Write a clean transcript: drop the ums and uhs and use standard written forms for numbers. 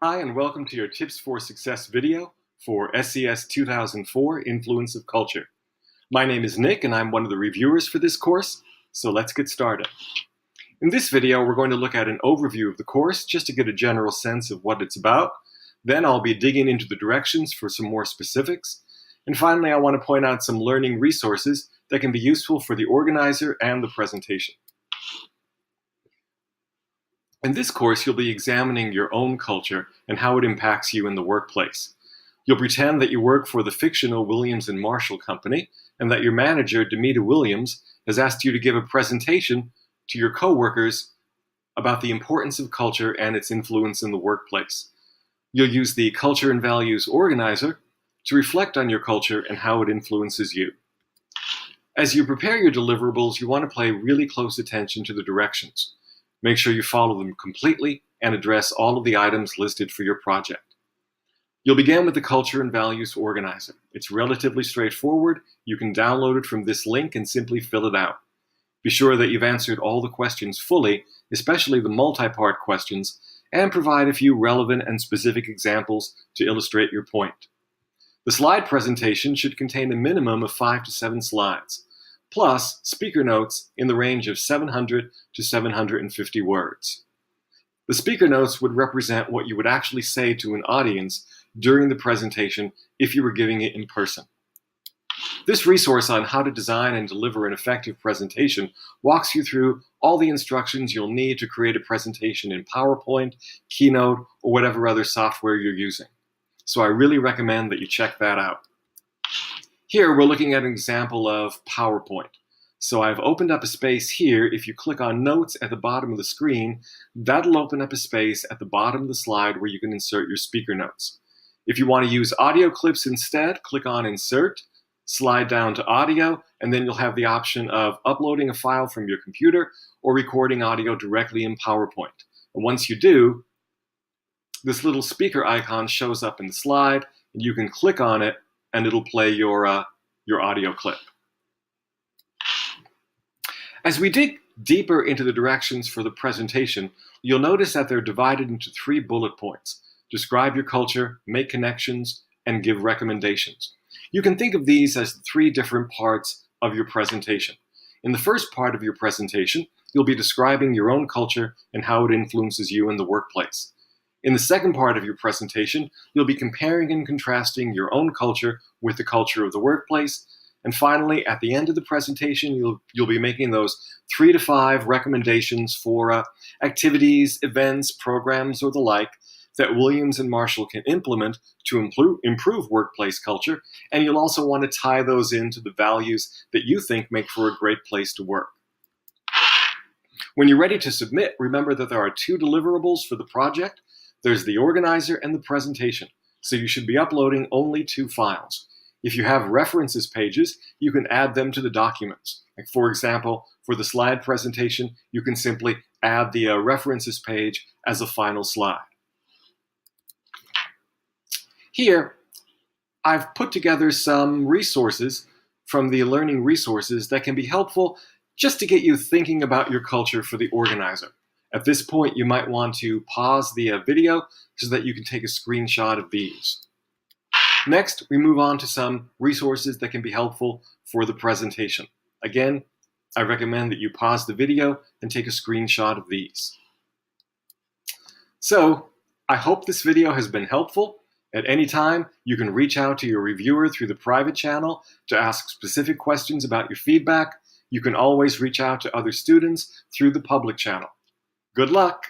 Hi, and welcome to your Tips for Success video for SES 2004 Influence of Culture. My name is Nick, and I'm one of the reviewers for this course, so let's get started. In this video, we're going to look at an overview of the course just to get a general sense of what it's about. Then I'll be digging into the directions for some more specifics. And finally, I want to point out some learning resources that can be useful for the organizer and the presentation. In this course, you'll be examining your own culture and how it impacts you in the workplace. You'll pretend that you work for the fictional Williams and Marshall Company and that your manager, Demita Williams, has asked you to give a presentation to your coworkers about the importance of culture and its influence in the workplace. You'll use the Culture and Values Organizer to reflect on your culture and how it influences you. As you prepare your deliverables, you want to pay really close attention to the directions. Make sure you follow them completely and address all of the items listed for your project. You'll begin with the Culture and Values Organizer. It's relatively straightforward. You can download it from this link and simply fill it out. Be sure that you've answered all the questions fully, especially the multi-part questions, and provide a few relevant and specific examples to illustrate your point. The slide presentation should contain a minimum of 5 to 7 slides, plus speaker notes in the range of 700 to 750 words. The speaker notes would represent what you would actually say to an audience during the presentation if you were giving it in person. This resource on how to design and deliver an effective presentation walks you through all the instructions you'll need to create a presentation in PowerPoint, Keynote, or whatever other software you're using. So I really recommend that you check that out. Here we're looking at an example of PowerPoint. So I've opened up a space here. If you click on Notes at the bottom of the screen, that'll open up a space at the bottom of the slide where you can insert your speaker notes. If you want to use audio clips instead, click on Insert, slide down to Audio, and then you'll have the option of uploading a file from your computer or recording audio directly in PowerPoint. And once you do, this little speaker icon shows up in the slide, and you can click on it and it'll play your audio clip. As we dig deeper into the directions for the presentation, you'll notice that they're divided into 3 bullet points. Describe your culture, make connections, and give recommendations. You can think of these as 3 different parts of your presentation. In the first part of your presentation, you'll be describing your own culture and how it influences you in the workplace. In the second part of your presentation, you'll be comparing and contrasting your own culture with the culture of the workplace. And finally, at the end of the presentation, you'll be making those 3 to 5 recommendations for activities, events, programs, or the like that Williams and Marshall can implement to improve workplace culture. And you'll also want to tie those into the values that you think make for a great place to work. When you're ready to submit, remember that there are 2 deliverables for the project. There's the organizer and the presentation, so you should be uploading only 2 files. If you have references pages, you can add them to the documents. Like for example, for the slide presentation, you can simply add the references page as a final slide. Here, I've put together some resources from the learning resources that can be helpful just to get you thinking about your culture for the organizer. At this point, you might want to pause the video so that you can take a screenshot of these. Next, we move on to some resources that can be helpful for the presentation. Again, I recommend that you pause the video and take a screenshot of these. So, I hope this video has been helpful. At any time, you can reach out to your reviewer through the private channel to ask specific questions about your feedback. You can always reach out to other students through the public channel. Good luck!